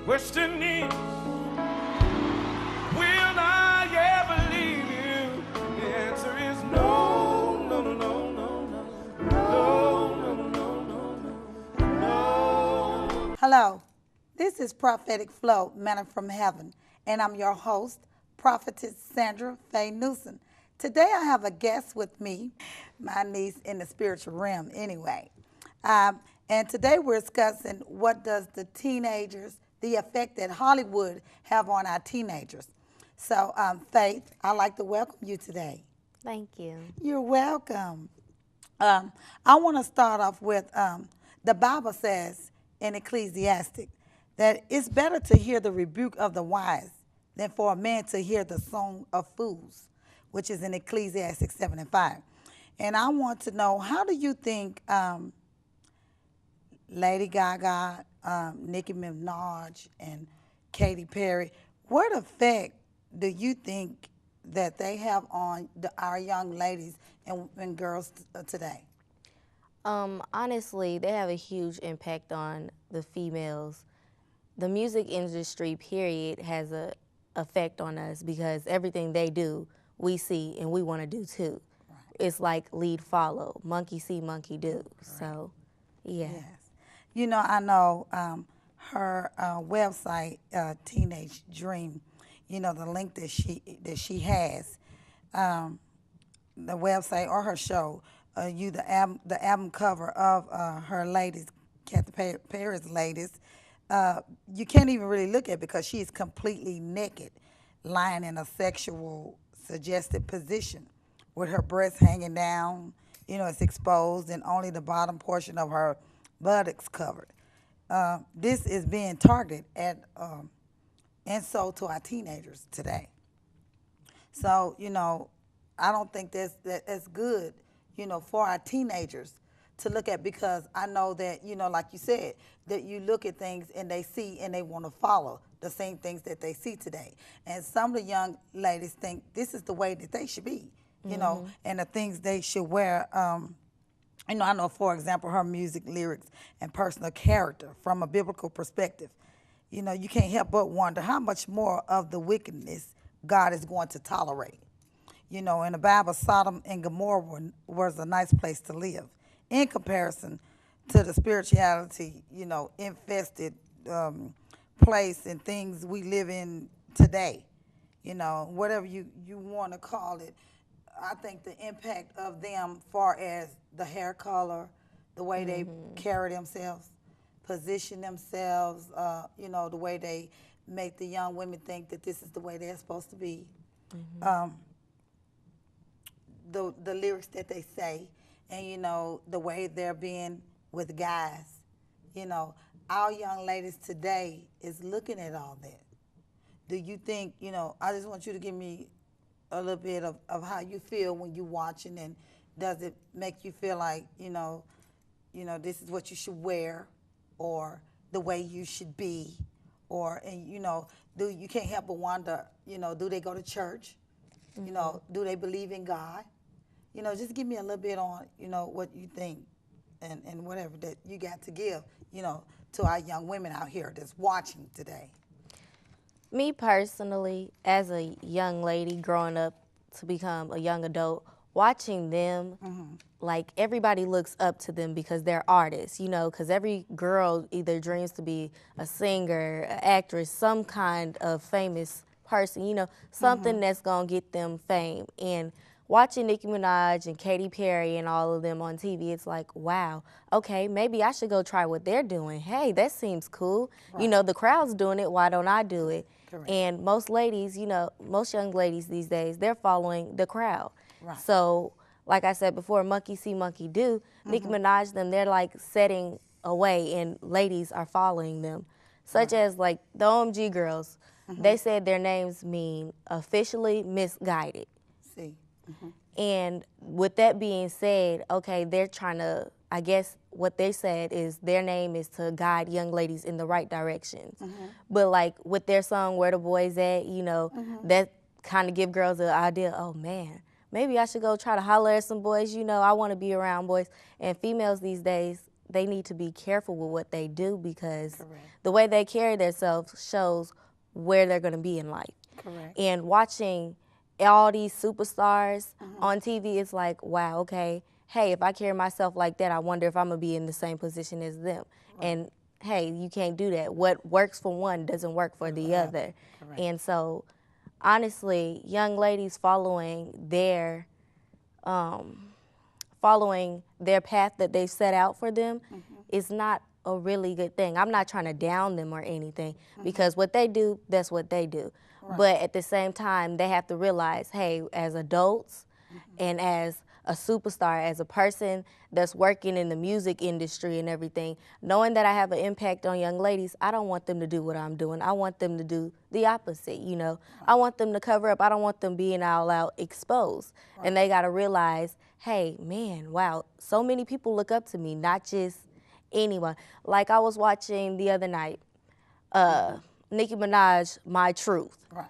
Question is, will I ever leave you? The answer is no, no, no, no, no, no, no, no, no, no, no. Hello, this is Prophetic Flow, Manna from Heaven, and I'm your host, Prophetess Sandra Faye Newsom. Today I have a guest with me, my niece in the spiritual realm anyway. And today we're discussing what does the effect that Hollywood have on our teenagers. So, Faith, I'd like to welcome you today. Thank you. You're welcome. I want to start off with the Bible says in Ecclesiastic that it's better to hear the rebuke of the wise than for a man to hear the song of fools, which is in Ecclesiastic 7:5. And I want to know, how do you think Lady Gaga, Nicki Minaj, and Katy Perry, what effect do you think that they have on our young ladies and girls today? Honestly, they have a huge impact on the females. The music industry, period, has a effect on us because everything they do, we see and we want to do too. Right. It's like lead follow, monkey see, monkey do. Right. So, yeah. Yes. You know, I know her website, Teenage Dream. You know, the link that she has, the website or her show. The album cover of her latest, Katy Perry's latest. You can't even really look at it because she is completely naked, lying in a sexual suggested position with her breasts hanging down. You know, it's exposed and only the bottom portion of her buttocks covered. This is being targeted at and sold to our teenagers today. So, you know, I don't think that's good, you know, for our teenagers to look at, because I know that, you know, like you said, that you look at things and they see and they want to follow the same things that they see today. And some of the young ladies think this is the way that they should be, you know, and the things they should wear. You know, I know, for example, her music lyrics and personal character from a biblical perspective. You know, you can't help but wonder how much more of the wickedness God is going to tolerate. You know, in the Bible, Sodom and Gomorrah was a nice place to live in comparison to the spirituality, you know, infested place and things we live in today. You know, whatever you want to call it. I think the impact of them, far as the hair color, the way they carry themselves, position themselves, you know, the way they make the young women think that this is the way they're supposed to be. The lyrics that they say, and, you know, the way they're being with guys. You know, our young ladies today is looking at all that. Do you think, you know, I just want you to give me a little bit of how you feel when you're watching, and does it make you feel like, you know, this is what you should wear, or the way you should be, or, and, you know, you can't help but wonder, you know, do they go to church? You know, do they believe in God? You know, just give me a little bit on, you know, what you think and whatever that you got to give, you know, to our young women out here that's watching today. Me personally, as a young lady growing up to become a young adult, watching them, like, everybody looks up to them because they're artists, you know, because every girl either dreams to be a singer, an actress, some kind of famous person, you know, something that's going to get them fame. And watching Nicki Minaj and Katy Perry and all of them on TV, it's like, wow, okay, maybe I should go try what they're doing. Hey, that seems cool. Right. You know, the crowd's doing it, why don't I do it? Correct. And most ladies, you know, most young ladies these days, they're following the crowd. Right. So, like I said before, monkey see, monkey do. Nicki Minaj, them, they're like setting a way, and ladies are following them. Such as, like, the OMG girls, they said their names mean officially misguided. See. And with that being said, okay, they're trying to, I guess what they said is their name is to guide young ladies in the right directions. But, like, with their song, Where the Boys At, you know, that kind of give girls the idea, oh, man, maybe I should go try to holler at some boys. You know, I want to be around boys. And females these days, they need to be careful with what they do because Correct. the way they carry themselves shows where they're going to be in life. Correct. And watching all these superstars on TV, it's like, wow, okay, hey, if I carry myself like that, I wonder if I'm going to be in the same position as them. Right. And hey, you can't do that. What works for one doesn't work for the other. Correct. And so, honestly, young ladies following their path that they set out for them is not a really good thing. I'm not trying to down them or anything because what they do, that's what they do. Right. But at the same time, they have to realize, hey, as adults and as a superstar, as a person that's working in the music industry and everything, knowing that I have an impact on young ladies, I don't want them to do what I'm doing. I want them to do the opposite, you know. I want them to cover up. I don't want them being all out exposed. Right. And they got to realize, hey, man, wow, so many people look up to me, not just anyone. Like I was watching the other night, Nicki Minaj, My Truth. Right.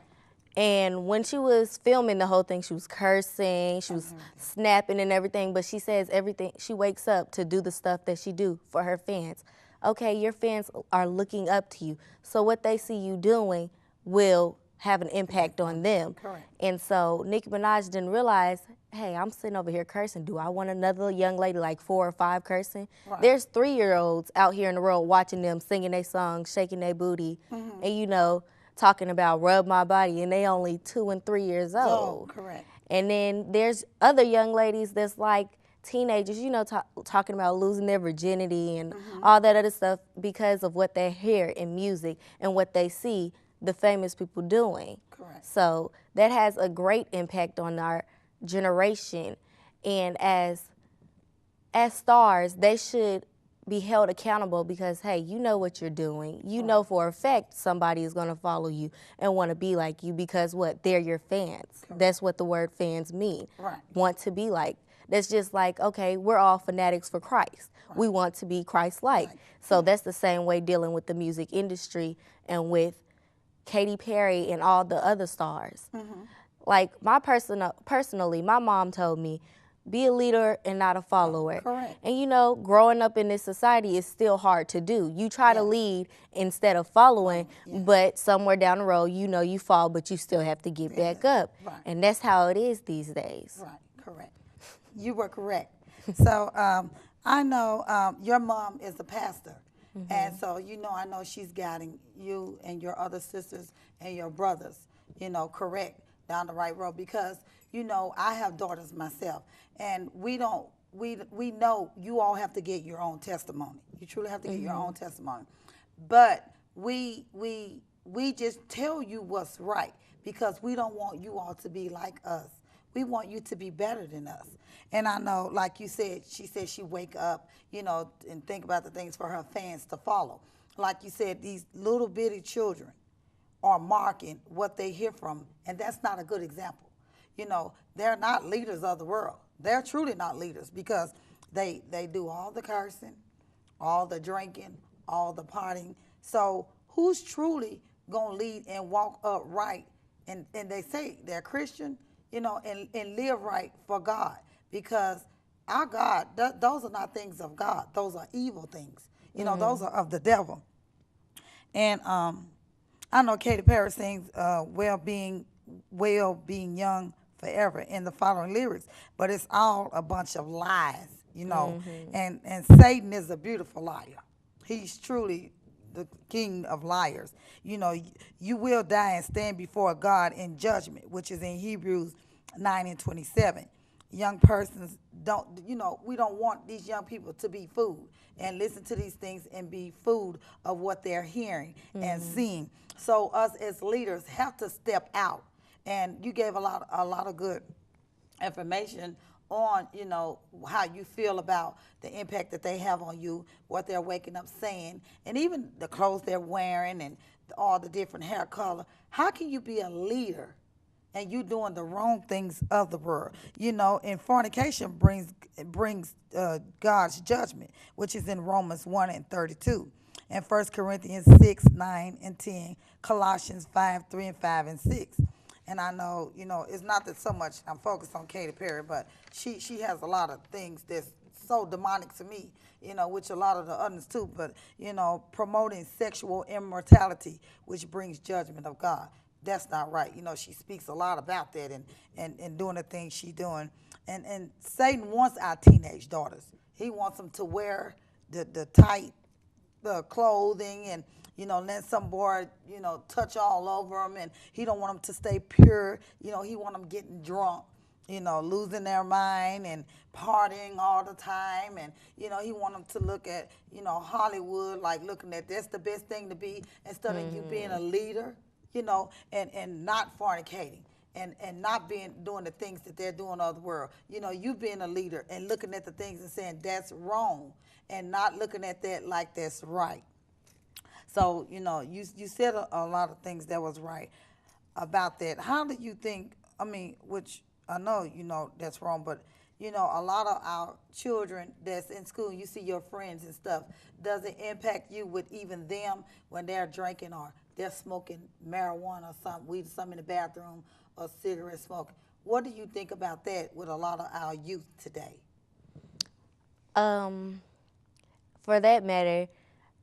And when she was filming the whole thing, she was cursing, she was snapping and everything, but she says everything, she wakes up to do the stuff that she do for her fans. Okay, your fans are looking up to you, so what they see you doing will have an impact on them. Correct. And so Nicki Minaj didn't realize, hey, I'm sitting over here cursing. Do I want another young lady like 4 or 5 cursing? Right. There's 3-year-olds out here in the world watching them singing their songs, shaking their booty, and you know, talking about rub my body, and they only 2 and 3 years old. Oh, correct. And then there's other young ladies that's like teenagers, you know, talking about losing their virginity and all that other stuff because of what they hear in music and what they see the famous people doing. Correct. So that has a great impact on our generation. And as stars, they should be held accountable because, hey, you know what you're doing. You know for a fact somebody is going to follow you and want to be like you because what? They're your fans. Correct. That's what the word fans mean. Right. Want to be like. That's just like, okay, we're all fanatics for Christ. Right. We want to be Christ-like. Right. So that's the same way dealing with the music industry and with Katy Perry and all the other stars. Like personally, my mom told me, be a leader and not a follower. Correct. And you know, growing up in this society is still hard to do. You try to lead instead of following, but somewhere down the road, you know you fall, but you still have to get back up. Right. And that's how it is these days. Right, correct. You were correct. So I know your mom is a pastor. And so, you know, I know she's guiding you and your other sisters and your brothers, you know, correct, down the right road because, you know, I have daughters myself. And we know you all have to get your own testimony. You truly have to get your own testimony. But we just tell you what's right because we don't want you all to be like us. We want you to be better than us. And I know, like you said, she said she wake up, you know, and think about the things for her fans to follow. Like you said, these little bitty children are marking what they hear from, and that's not a good example. You know, they're not leaders of the world. They're truly not leaders because they do all the cursing, all the drinking, all the partying. So who's truly going to lead and walk upright? And they say they're Christian, you know, and live right for God because our God, those are not things of God. Those are evil things. You know, those are of the devil. And I know Katy Perry sings well being young forever in the following lyrics, but it's all a bunch of lies, you know. And Satan is a beautiful liar. He's truly the king of liars. You know, you will die and stand before God in judgment, which is in Hebrews 9:27. Young persons don't, you know, we don't want these young people to be fooled and listen to these things and be fooled of what they're hearing and seeing. So us as leaders have to step out. And you gave a lot of good information on, you know, how you feel about the impact that they have on you, what they're waking up saying, and even the clothes they're wearing and all the different hair color. How can you be a leader and you doing the wrong things of the world? You know, and fornication brings God's judgment, which is in Romans 1:32, and 1 Corinthians 6:9-10, Colossians 5:3-5 and 6. And I know, you know, it's not that so much I'm focused on Katy Perry, but she has a lot of things that's so demonic to me, you know, which a lot of the others too, but, you know, promoting sexual immortality, which brings judgment of God. That's not right. You know, she speaks a lot about that and doing the things she's doing. And Satan wants our teenage daughters. He wants them to wear the tight clothing and, you know, let some boy, you know, touch all over them. And he don't want them to stay pure. You know, he want them getting drunk, you know, losing their mind and partying all the time. And, you know, he want them to look at, you know, Hollywood, like looking at that's the best thing to be instead of you being a leader, you know, and not fornicating. And not doing the things that they're doing of the world. You know, you being a leader and looking at the things and saying that's wrong and not looking at that like that's right. So, you know, you said a lot of things that was right about that. How do you think, I mean, which I know, you know, that's wrong, but, you know, a lot of our children that's in school, you see your friends and stuff, does it impact you with even them when they're drinking or they're smoking marijuana or something, weed or something in the bathroom, or cigarette smoking? What do you think about that with a lot of our youth today? For that matter,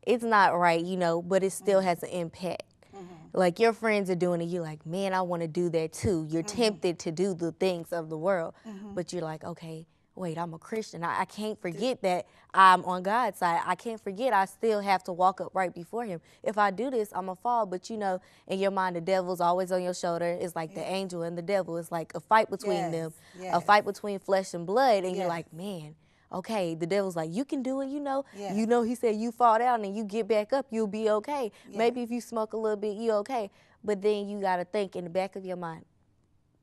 it's not right, you know, but it still has an impact. Like your friends are doing it, you're like, man, I want to do that too. You're tempted to do the things of the world, but you're like, okay, wait, I'm a Christian. I can't forget that I'm on God's side. I can't forget I still have to walk up right before him. If I do this, I'm going to fall. But, you know, in your mind, the devil's always on your shoulder. It's like the angel and the devil. It's like a fight between them, a fight between flesh and blood. And you're like, man, okay, the devil's like, you can do it, you know. You know, he said you fall down and you get back up, you'll be okay. Maybe if you smoke a little bit, you're okay. But then you got to think in the back of your mind,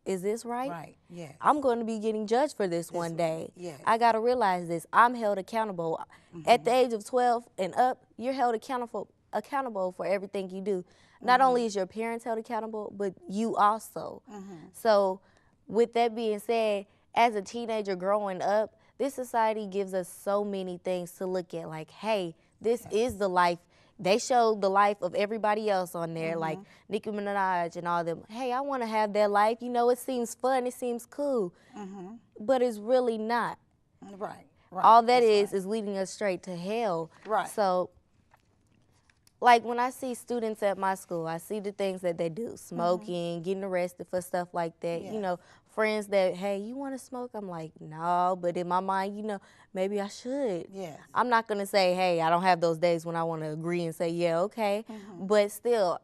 is this right? Right, yes. I'm going to be getting judged for this one day. Yes. I got to realize this. I'm held accountable. At the age of 12 and up, you're held accountable for everything you do. Not only is your parents held accountable, but you also. So with that being said, as a teenager growing up, this society gives us so many things to look at. Like, hey, this is the life. They showed the life of everybody else on there, like Nicki Minaj and all them. Hey, I want to have that life. You know, it seems fun. It seems cool. But it's really not. Right. All that is leading us straight to hell. Right. So, like when I see students at my school, I see the things that they do, smoking, getting arrested for stuff like that. You know, friends that, hey, you want to smoke? I'm like, no, but in my mind, you know, maybe I should. Yes. I'm not going to say, hey, I don't have those days when I want to agree and say, yeah, okay. But still,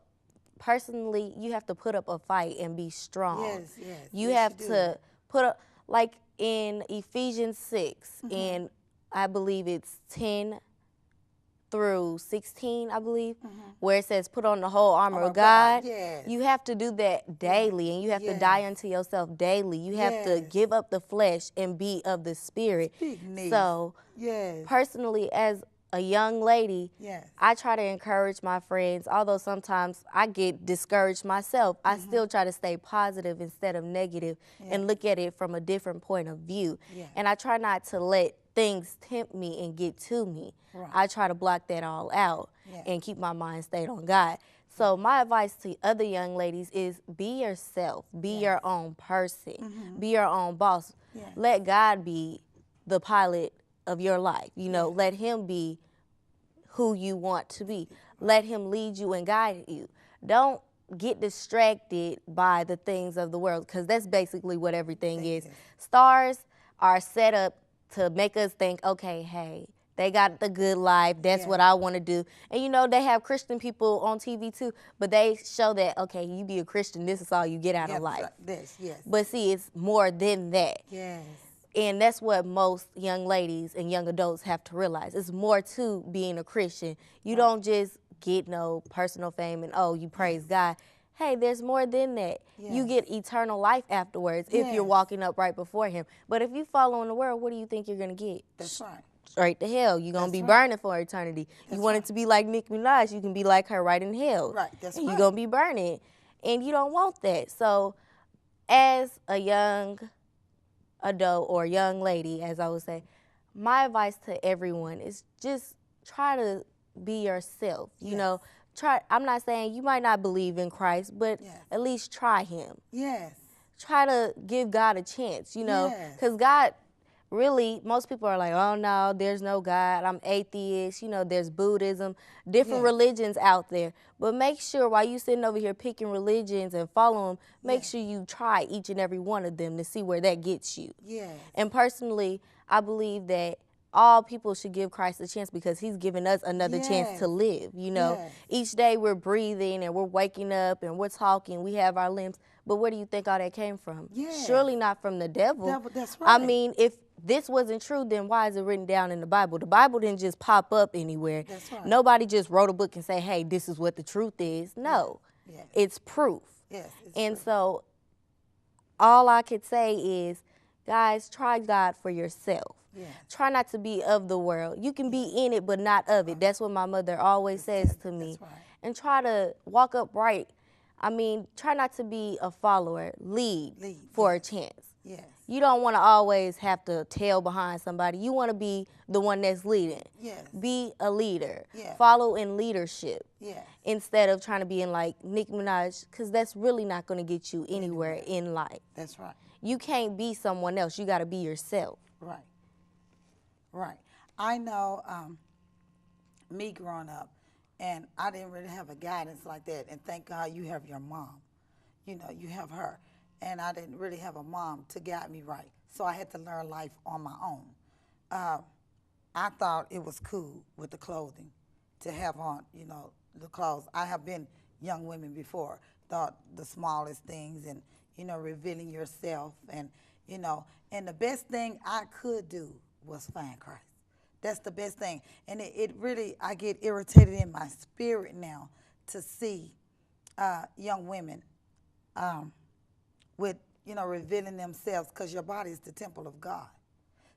personally, you have to put up a fight and be strong. Yes, yes. You Yes, have you to put up, like in Ephesians 6, and I believe it's 10 through 16, I believe, where it says put on the whole armor of God. Yes. You have to do that daily, and you have to die unto yourself daily. You have to give up the flesh and be of the spirit. So, personally, as a young lady, I try to encourage my friends, although sometimes I get discouraged myself. I still try to stay positive instead of negative and look at it from a different point of view. And I try not to let things tempt me and get to me. I try to block that all out and keep my mind stayed on God. So my advice to other young ladies is be yourself, be your own person, be your own boss. Let God be the pilot of your life. You know, let him be who you want to be. Let him lead you and guide you. Don't get distracted by the things of the world, because that's basically what everything is. Stars are set up to make us think, okay, hey, they got the good life. That's what I want to do. And, you know, they have Christian people on TV, too. But they show that, okay, you be a Christian, this is all you get out of life. But, see, it's more than that. And that's what most young ladies and young adults have to realize. It's more to being a Christian. You don't just get no personal fame and, oh, you praise God. Hey, there's more than that. You get eternal life afterwards if you're walking up right before him. But if you follow in the world, what do you think you're going to get? That's right. Straight to hell. You're going to be burning for eternity. You want it to be like Nicki Minaj, you can be like her right in hell. That's and you're going to be burning. And you don't want that. So as a young adult or young lady, as I would say, my advice to everyone is just try to be yourself. You know, I'm not saying you might not believe in Christ, but at least try him. Try to give God a chance, you know, because God really, most people are like, oh no, there's no God, I'm atheist, you know, there's Buddhism, different religions out there. But make sure while you sitting over here picking religions and follow them, make sure you try each and every one of them to see where that gets you. Yes. And personally, I believe that all people should give Christ a chance because he's given us another chance to live, you know. Each day we're breathing and we're waking up and we're talking, we have our limbs. But where do you think all that came from? Surely not from the devil. That's right. I mean, if this wasn't true, then why is it written down in the Bible? The Bible didn't just pop up anywhere. That's right. Nobody just wrote a book and say, hey, this is what the truth is. No, it's proof. Yes, and so all I could say is, guys, try God for yourself. Try not to be of the world. You can be in it, but not of it. That's what my mother always says to me. And try to walk upright. I mean, try not to be a follower. Lead for a chance. You don't want to always have to tail behind somebody. You want to be the one that's leading. Be a leader. Follow in leadership. Instead of trying to be in like Nicki Minaj, because that's really not going to get you anywhere in life. That's right. You can't be someone else. You got to be yourself. Right. Right. I know me growing up, and I didn't really have a guidance like that. And thank God you have your mom. You know, you have her. And I didn't really have a mom to guide me right. So I had to learn life on my own. I thought it was cool with the clothing to have on, you know, the clothes. I have been young women before, thought the smallest things and, you know, revealing yourself and, you know, and the best thing I could do was find Christ. That's the best thing. And it really, I get irritated in my spirit now to see young women with, you know, revealing themselves, because your body is the temple of God.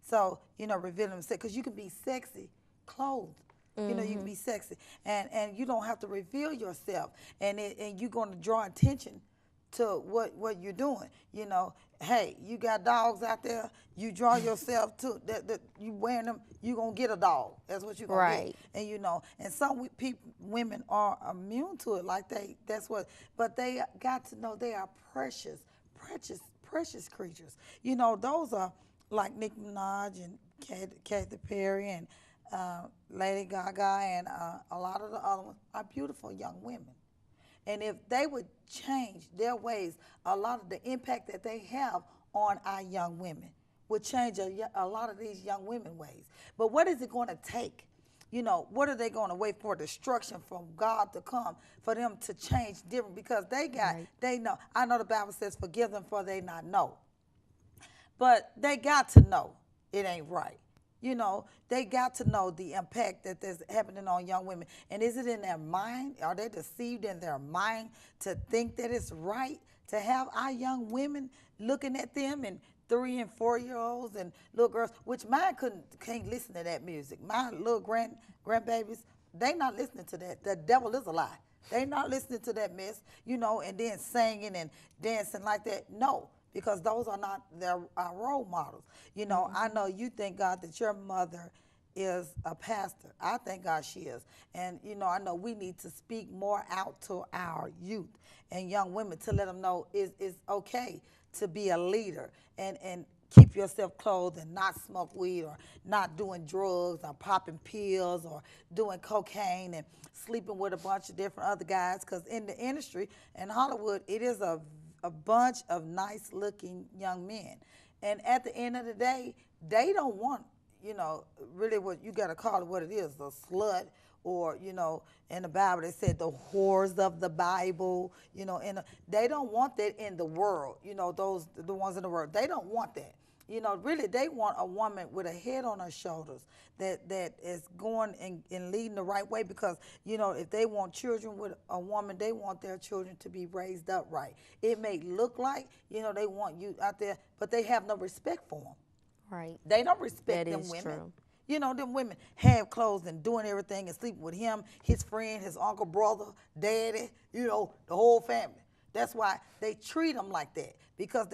So, you know, revealing themselves, because you can be sexy clothed. You know, you can be sexy. And you don't have to reveal yourself. And you're going to draw attention to what you're doing. You know, hey, you got dogs out there, you draw yourself to, that you wearing them, you're going to get a dog. That's what you're going to get. And, you know, and some women are immune to it, like that's what, but they got to know they are precious creatures. You know, those are like Nicki Minaj and Katy Perry and Lady Gaga and a lot of the other ones are beautiful young women. And if they would change their ways, a lot of the impact that they have on our young women would change a lot of these young women ways. But what is it going to take? You know, what are they going to wait for? Destruction from God to come for them to change different? Because they know. I know the Bible says, forgive them for they not know. But they got to know it ain't right. You know, they got to know the impact that there's happening on young women. And is it in their mind? Are they deceived in their mind to think that it's right to have our young women looking at them and 3- and 4-year-olds and little girls, which mine can't listen to that music. My little grandbabies, they not listening to that. The devil is a lie. They not listening to that mess, you know, and then singing and dancing like that. No. Because those are not our role models. You know, I know you thank God that your mother is a pastor. I thank God she is. And, you know, I know we need to speak more out to our youth and young women to let them know it's okay to be a leader and keep yourself clothed and not smoke weed or not doing drugs or popping pills or doing cocaine and sleeping with a bunch of different other guys. Because in the industry, in Hollywood, it is a bunch of nice-looking young men. And at the end of the day, they don't want, you know, really what you got to call it what it is, a slut, or, you know, in the Bible they said the whores of the Bible, you know, and they don't want that in the world, you know, the ones in the world. They don't want that. You know, really, they want a woman with a head on her shoulders that is going and leading the right way, because, you know, if they want children with a woman, they want their children to be raised up right. It may look like, you know, they want you out there, but they have no respect for them. Right. They don't respect them women. True. You know, them women have clothes and doing everything and sleeping with him, his friend, his uncle, brother, daddy, you know, the whole family. That's why they treat them like that, because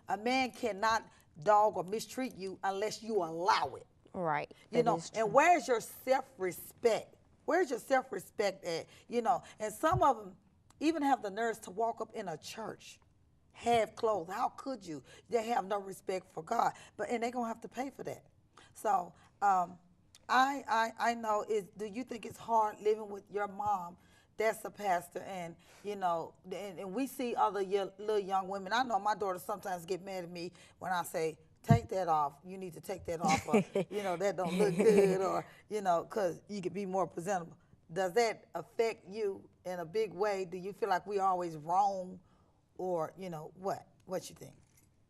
a man cannot dog or mistreat you unless you allow it. Right. You know, and where's your self-respect? Where's your self-respect at? You know, and some of them even have the nerves to walk up in a church half clothed. How could you? They have no respect for God. And they're gonna have to pay for that. So I know do you think it's hard living with your mom that's a pastor, and and we see other little young women. I know my daughter sometimes get mad at me when I say, take that off. You need to take that off, or that don't look good, or because you could be more presentable. Does that affect you in a big way? Do you feel like we always wrong, or what you think?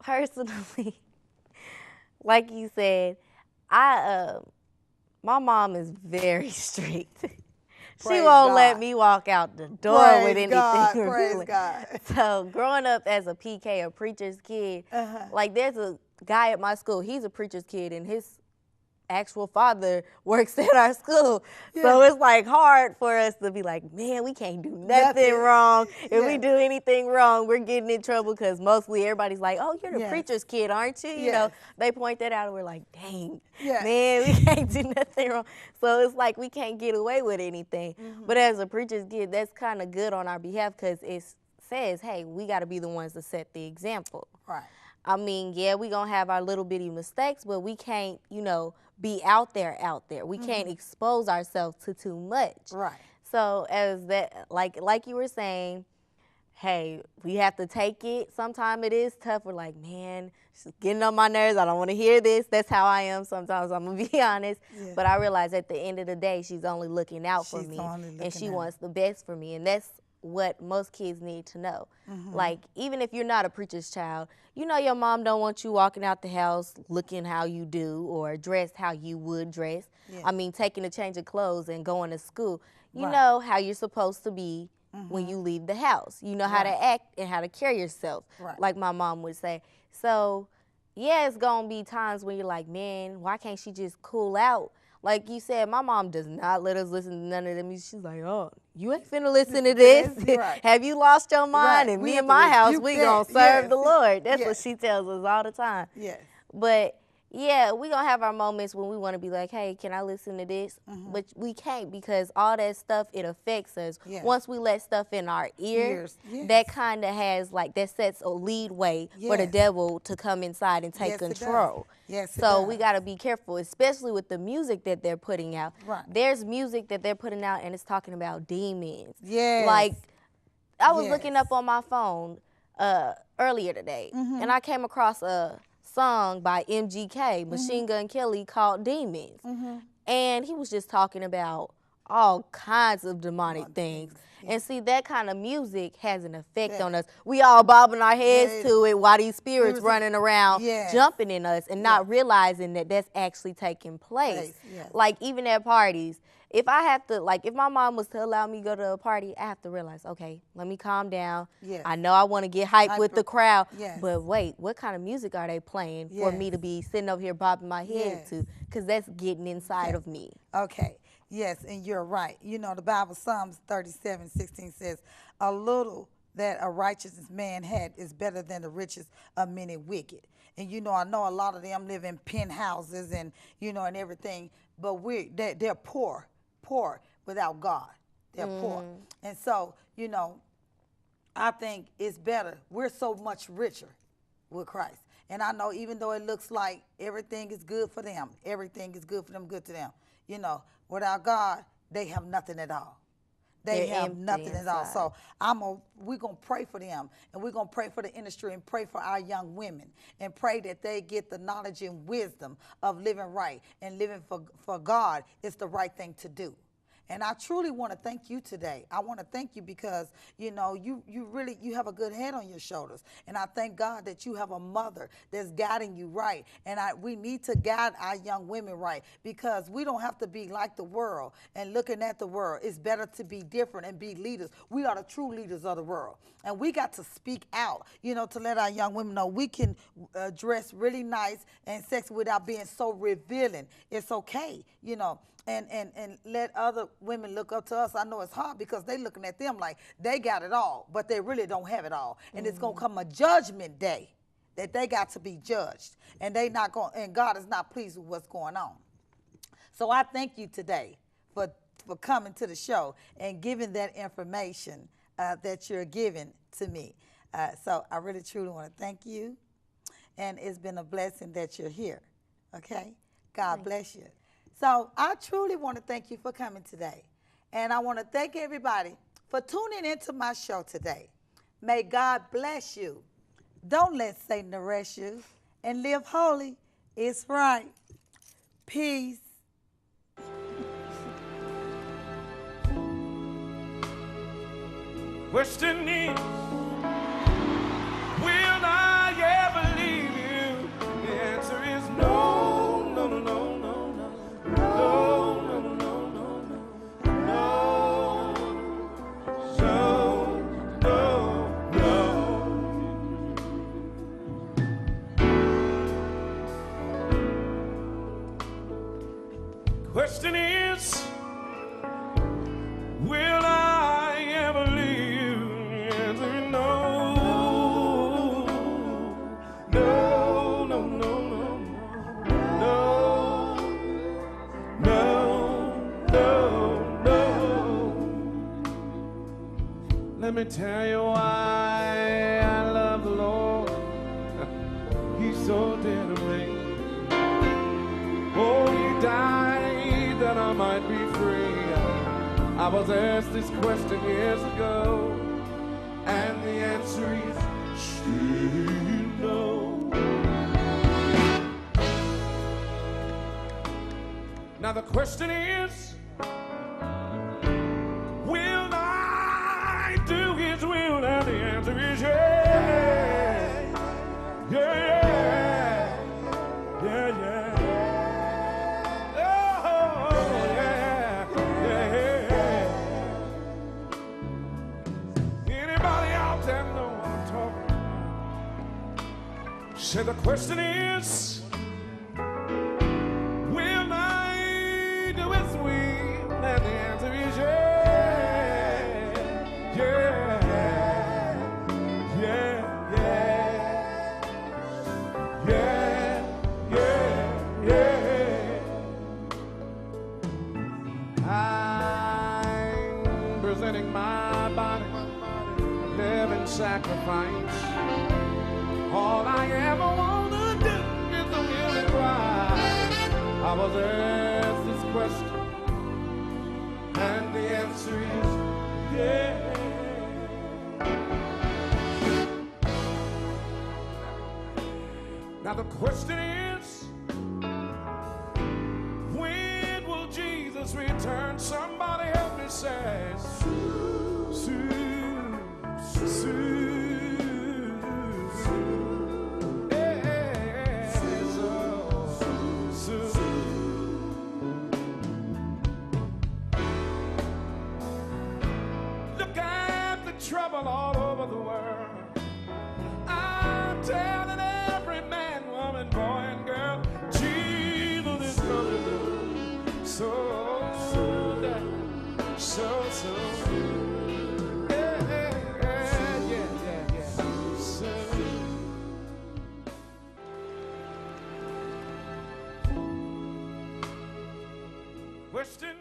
Personally, like you said, my mom is very strict. She won't let me walk out the door with anything. Praise God. So growing up as a PK, a preacher's kid, like there's a guy at my school, he's a preacher's kid, and his actual father works at our school. Yeah. So it's like hard for us to be like, man, we can't do nothing wrong. If we do anything wrong, we're getting in trouble, because mostly everybody's like, oh, you're the preacher's kid, aren't you? You know, they point that out and we're like, dang, man, we can't do nothing wrong. So it's like we can't get away with anything. But as a preacher's kid, that's kind of good on our behalf, because it says, hey, we got to be the ones to set the example. Right. I mean, yeah, we gonna have our little bitty mistakes, but we can't, be out there. We can't expose ourselves to too much. Right. So as that, like you were saying, hey, we have to take it. Sometimes it is tough. We're like, man, she's getting on my nerves. I don't want to hear this. That's how I am sometimes. I'm gonna be honest. Yeah. But I realize at the end of the day, she's only looking out for me, and she wants the best for me, and that's what most kids need to know. Like, even if you're not a preacher's child, your mom don't want you walking out the house looking how you do or dressed how you would dress. Yeah. I mean, taking a change of clothes and going to school. You know how you're supposed to be when you leave the house. You know how to act and how to carry yourself, like my mom would say. So, yeah, it's going to be times when you're like, man, why can't she just cool out? Like you said, my mom does not let us listen to none of them. She's like, oh, you ain't finna listen to this. Have you lost your mind? And me and my house, we gonna serve the Lord. That's what she tells us all the time. Yes. But yeah, we gonna have our moments when we wanna be like, hey, can I listen to this? But we can't, because all that stuff, it affects us. Once we let stuff in our ears, that kind of has, like, that sets a lead way for the devil to come inside and take control. So we got to be careful, especially with the music that they're putting out. There's music that they're putting out, and it's talking about demons. Like, I was looking up on my phone earlier today, and I came across a song by MGK, Machine Gun Kelly, called Demons. And he was just talking about all kinds of demonic things. And see, that kind of music has an effect on us. We all bobbing our heads to it while these spirits running around, jumping in us, and not realizing that that's actually taking place. Like, even at parties, if I have to, like, if my mom was to allow me to go to a party, I have to realize, okay, let me calm down. I know I want to get hyped with the crowd, but wait, what kind of music are they playing for me to be sitting over here bobbing my head to? Because that's getting inside of me. Okay. Yes, and you're right. The Bible, Psalms 37:16 says, a little that a righteous man had is better than the riches of many wicked. And I know a lot of them live in penthouses and, and everything, but they're poor without God. They're poor. And so, I think it's better. We're so much richer with Christ. And I know, even though it looks like everything is good for them, everything is good for them, good to them, without God, they have nothing at all. They have nothing at all. So we're going to pray for them, and we're going to pray for the industry, and pray for our young women, and pray that they get the knowledge and wisdom of living right and living for God. It's the right thing to do. And I truly want to thank you today. I want to thank you because, you really have a good head on your shoulders. And I thank God that you have a mother that's guiding you right. And we need to guide our young women right, because we don't have to be like the world and looking at the world. It's better to be different and be leaders. We are the true leaders of the world. And we got to speak out, to let our young women know we can dress really nice and sexy without being so revealing. It's okay, and let other women look up to us. I know it's hard because they looking at them like they got it all, but they really don't have it all. And it's going to come a judgment day that they got to be judged, and and God is not pleased with what's going on. So I thank you today for coming to the show and giving that information that you're giving to me. So I really, truly want to thank you. And it's been a blessing that you're here, okay? God bless you. So I truly want to thank you for coming today. And I want to thank everybody for tuning into my show today. May God bless you. Don't let Satan arrest you. And live holy. It's right. Peace. Question is, will I ever leave you? The answer is no, no, no, no, no, no, no, no, no, no, no, no, no. Question is, will I ever leave? Let me tell you why I love the Lord. He's so dear to me. Oh, he died that I might be free. I was asked this question years ago, and the answer is still no. Now the question is, will I do his will? And the answer is yeah. Yeah, yeah, yeah, yeah. Oh, yeah, yeah. Anybody out there know what I'm talking about? So the question is, will I do his will? And the answer is yeah. Yeah, yeah, yeah. Yeah, yeah, yeah. I'm presenting my body, living sacrifice. All I ever want to do is to hear it cry. I was asked this question, and the answer is yeah. Now the question is, when will Jesus return? Somebody help me say soon, soon, soon, soon. Yeah, soon, soon. Look at the trouble all over the world. I'm telling every man, woman, boy, and girl, Jesus is coming so soon, so soon. Yeah, yeah, yeah, yeah, soon. Western